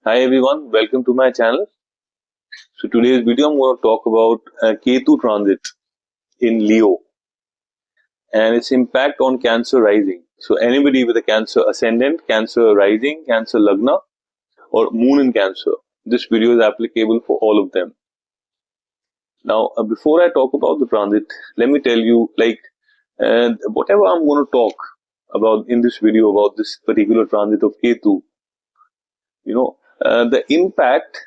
Hi everyone, welcome to my channel. So today's video I'm going to talk about Ketu transit in Leo and its impact on Cancer rising. So anybody with a Cancer ascendant, Cancer rising, Cancer lagna or Moon in Cancer, this video is applicable for all of them. Now before I talk about the transit, let me tell you whatever I'm going to talk about in this video about this particular transit of Ketu, the impact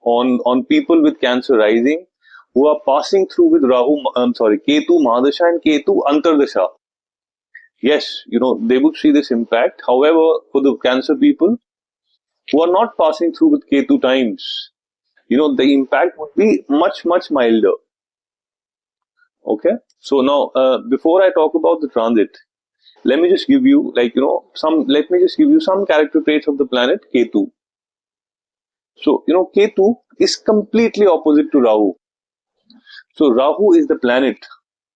on people with Cancer rising who are passing through with Ketu Mahadasha and Ketu Antardasha. Yes, they would see this impact. However, for the Cancer people who are not passing through with Ketu times, the impact would be much, much milder. Okay. So now, before I talk about the transit, let me just give you some character traits of the planet Ketu. So, Ketu is completely opposite to Rahu. So Rahu is the planet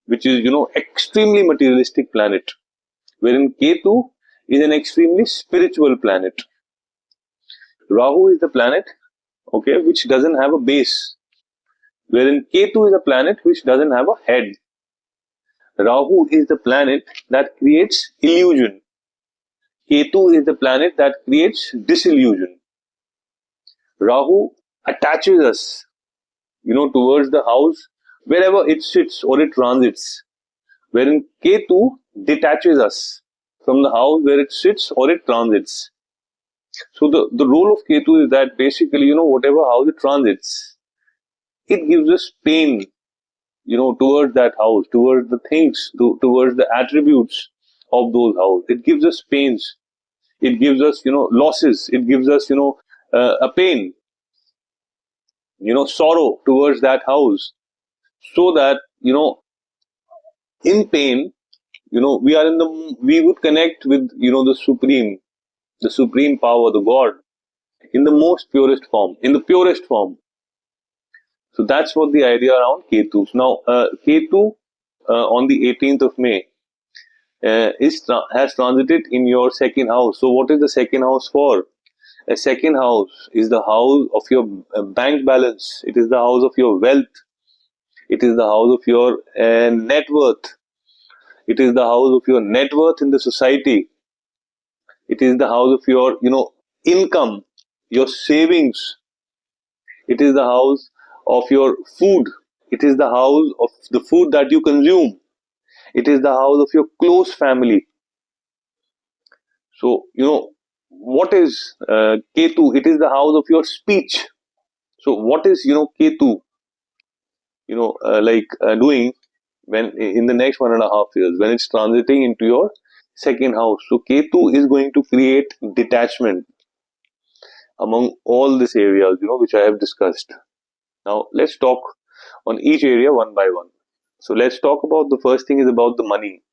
which is, extremely materialistic planet, wherein Ketu is an extremely spiritual planet. Rahu is the planet, okay, which doesn't have a base, wherein Ketu is a planet which doesn't have a head. Rahu is the planet that creates illusion. Ketu is the planet that creates disillusion. Rahu attaches us, towards the house wherever it sits or it transits, wherein Ketu detaches us from the house where it sits or it transits. So the role of Ketu is that basically, whatever house it transits, it gives us pain, towards that house, towards the things, towards the attributes of those houses. It gives us pains. It gives us, losses. It gives us, a pain, sorrow towards that house. So that, in pain, we would connect with, the supreme power, the God, in the most purest form, in the purest form. So that's what the idea around Ketu. Now, Ketu on the 18th of May has transited in your second house. So what is the second house for? A second house is the house of your bank balance. It is the house of your wealth. It is the house of your net worth. It is the house of your net worth in the society. It is the house of your, income, your savings. It is the house of your food. It is the house of the food that you consume. It is the house of your close family. So, what is Ketu? It is the house of your speech. So, what is, Ketu, doing when in the next 1.5 years, when it's transiting into your second house? So, Ketu is going to create detachment among all these areas, which I have discussed. Now, let's talk on each area one by one. So, let's talk about the first thing is about the money.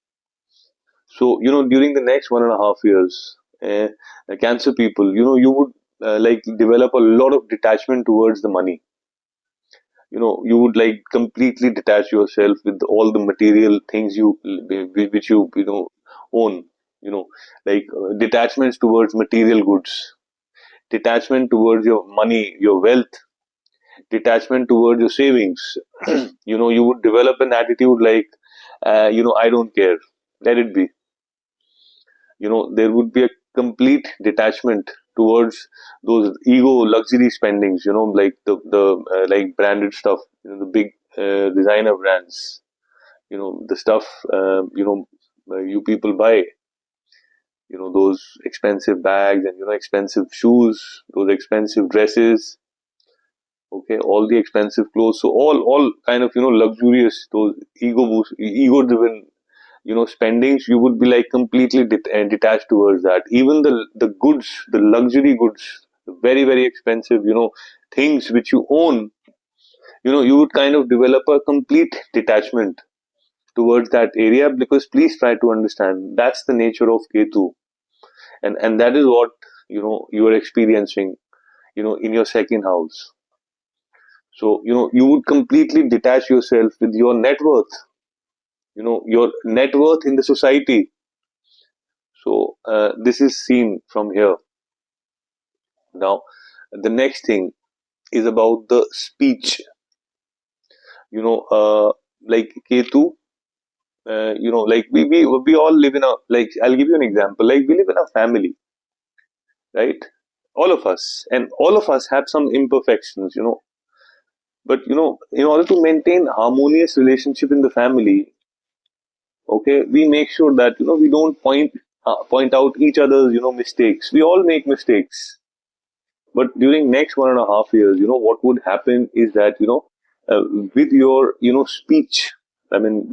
So, during the next 1.5 years, Cancer people, you would develop a lot of detachment towards the money. You would completely detach yourself with all the material things which you own. Detachments towards material goods, detachment towards your money, your wealth, detachment towards your savings. You would develop an attitude I don't care, let it be. There would be a complete detachment towards those ego luxury spendings, like the branded stuff, the big designer brands, the stuff, you people buy, those expensive bags and, expensive shoes, those expensive dresses, okay, all the expensive clothes. So all kind of, luxurious, those ego driven, spendings, you would be completely detached towards that. Even the goods, the luxury goods, the very, very expensive, things which you own, you would kind of develop a complete detachment towards that area, because please try to understand that's the nature of Ketu. And that is what, you are experiencing, in your second house. So, you would completely detach yourself with your net worth, your net worth in the society. So, this is seen from here. Now, The next thing is about the speech. Like Ketu, like we all live in a, like, I'll give you an example. Like, we live in a family, right? All of us, and all of us have some imperfections, but in order to maintain harmonious relationship in the family, okay, we make sure that we don't point out each other's mistakes. We all make mistakes, but during next 1.5 years, what would happen is that with your speech, I mean,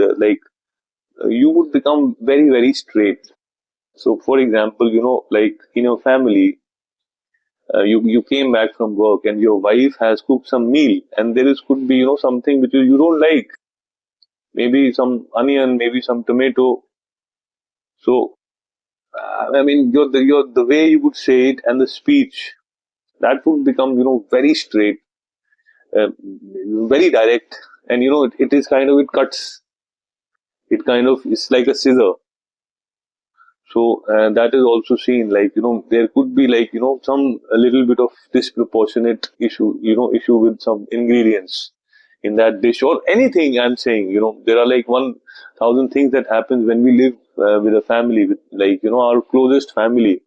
you would become very, very straight. So, for example, like in your family, you came back from work and your wife has cooked some meal, and there is could be something which you don't like, maybe some onion, maybe some tomato. So, I mean, your the way you would say it and the speech, that would become very straight, uh, very direct, and it is kind of, it cuts, it kind of, it's like a scissor. So that is also seen, like there could be, like some a little bit of disproportionate issue with some ingredients in that dish or anything. I'm saying, there are like 1,000 things that happens when we live with a family, with, like our closest family.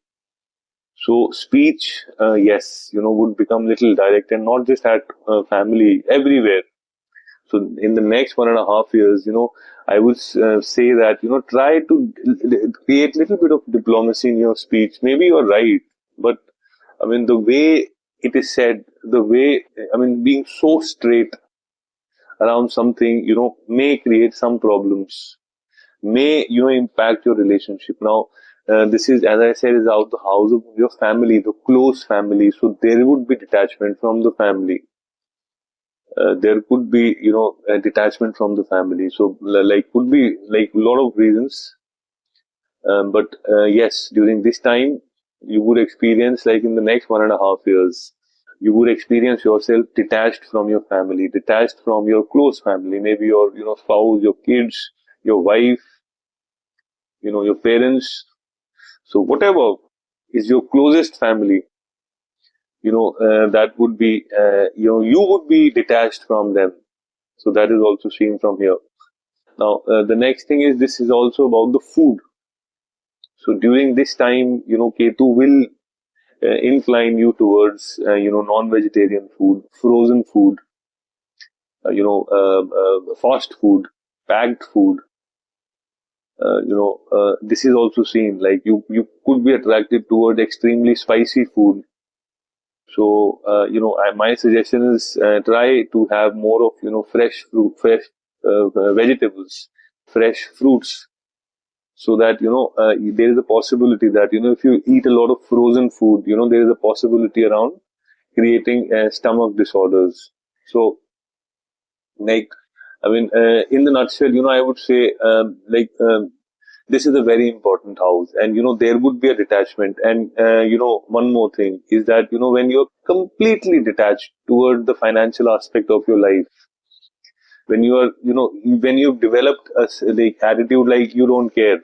So speech, yes, would become little direct, and not just at family, everywhere. So in the next 1.5 years, I would say that, try to create little bit of diplomacy in your speech. Maybe you're right, but I mean, the way it is said, the way, I mean, being so straight around something, may create some problems, may, impact your relationship. Now, this is, as I said, is out the house of your family, the close family. So there would be detachment from the family. There could be, a detachment from the family. So, like, could be like a lot of reasons. But yes, during this time, you would experience, like in the next 1.5 years, you would experience yourself detached from your family, detached from your close family, maybe your, spouse, your kids, your wife, your parents. So whatever is your closest family, that would be, you would be detached from them. So that is also seen from here. Now, the next thing is, this is also about the food. So during this time, Ketu will incline you towards, non-vegetarian food, frozen food, fast food, packed food. This is also seen, like you could be attracted toward extremely spicy food. So, my suggestion is, try to have more of, fresh fruit, fresh vegetables, fresh fruits, so that there is a possibility that if you eat a lot of frozen food, there is a possibility around creating stomach disorders. So, like, I mean, in the nutshell, I would say, this is a very important house, and there would be a detachment. And one more thing is that when you're completely detached toward the financial aspect of your life, when you are, when you've developed a like attitude, like you don't care.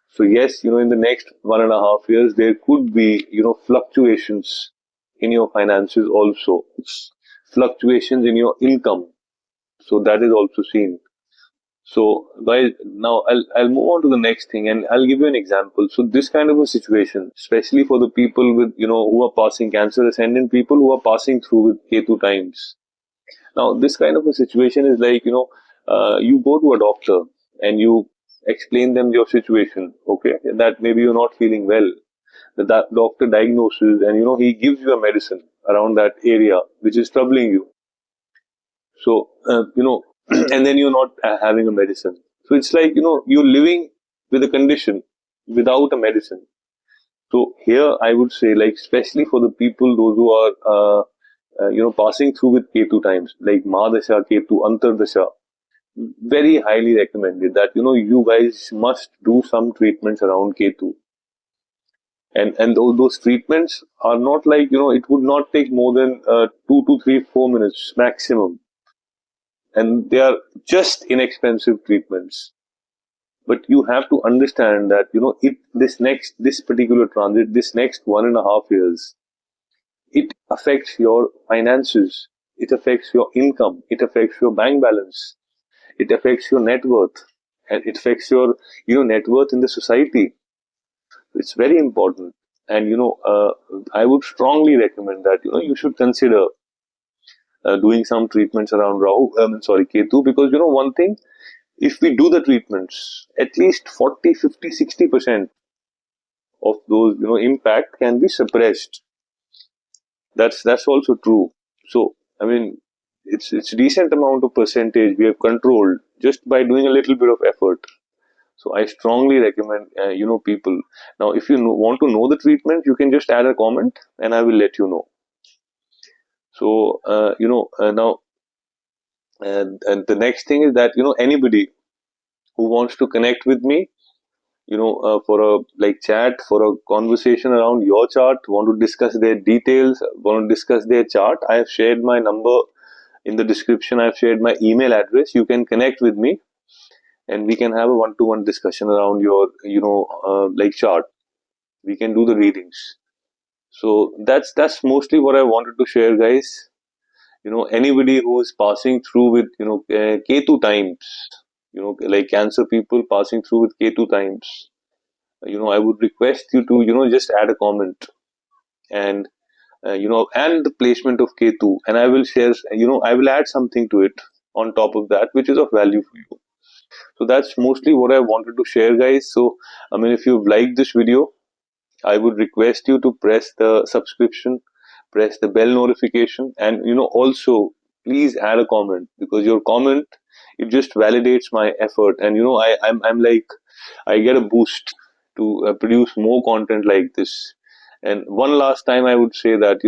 So yes, in the next 1.5 years, there could be, fluctuations in your finances also, fluctuations in your income. So that is also seen. So now I'll move on to the next thing, and I'll give you an example. So this kind of a situation, especially for the people with, who are passing Cancer Ascendant, people who are passing through with Ketu times. Now, this kind of a situation is like, you go to a doctor and you explain them your situation, okay, that maybe you're not feeling well. That doctor diagnoses, and, he gives you a medicine around that area which is troubling you. So, and then you're not having a medicine. So it's like, you're living with a condition without a medicine. So here I would say, like, especially for the people, those who are, passing through with Ketu times, like Mahadasha, Ketu, Antardasha, very highly recommended that, you guys must do some treatments around Ketu. And those treatments are not like, it would not take more than 2 to 3, 4 minutes maximum. And they are just inexpensive treatments. But you have to understand that, this particular transit, this next 1.5 years, it affects your finances, it affects your income, it affects your bank balance, it affects your net worth, and it affects your net worth in the society. It's very important. And I would strongly recommend that you should consider doing some treatments around Ketu, because one thing, if we do the treatments, at least 40, 50, 60% of those impact can be suppressed. That's also true. So I mean, it's decent amount of percentage we have controlled just by doing a little bit of effort. So I strongly recommend people. Now, if you want to know the treatment, you can just add a comment, and I will let you know. So now, and the next thing is that anybody who wants to connect with me, for a chat, for a conversation around your chart, want to discuss their details, want to discuss their chart, I have shared my number in the description. I've shared my email address. You can connect with me, and we can have a one-to-one discussion around your chart. We can do the readings. So that's mostly what I wanted to share, guys. Anybody who is passing through with Ketu times, like Cancer people passing through with Ketu times, I would request you to just add a comment, and and the placement of Ketu, and I will share, I will add something to it on top of that, which is of value for you. So that's mostly what I wanted to share, guys. So I mean, if you've liked this video, I would request you to press the subscription, press the bell notification, and also please add a comment, because your comment, it just validates my effort, and I'm like, I get a boost to produce more content like this. And one last time, I would say that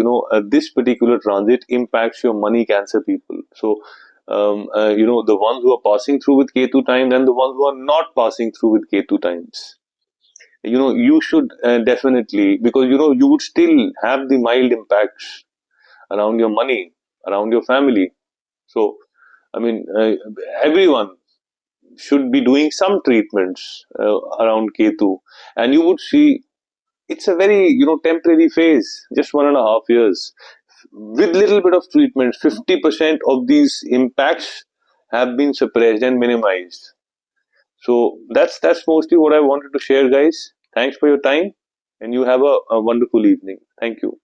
this particular transit impacts your money, Cancer people. So the ones who are passing through with Ketu times and the ones who are not passing through with Ketu times, you should definitely, because you would still have the mild impacts around your money, around your family. So I mean, everyone should be doing some treatments around Ketu, and you would see it's a very temporary phase, just 1.5 years. With little bit of treatment, 50% of these impacts have been suppressed and minimized. So that's mostly what I wanted to share, guys. Thanks for your time, and you have a wonderful evening. Thank you.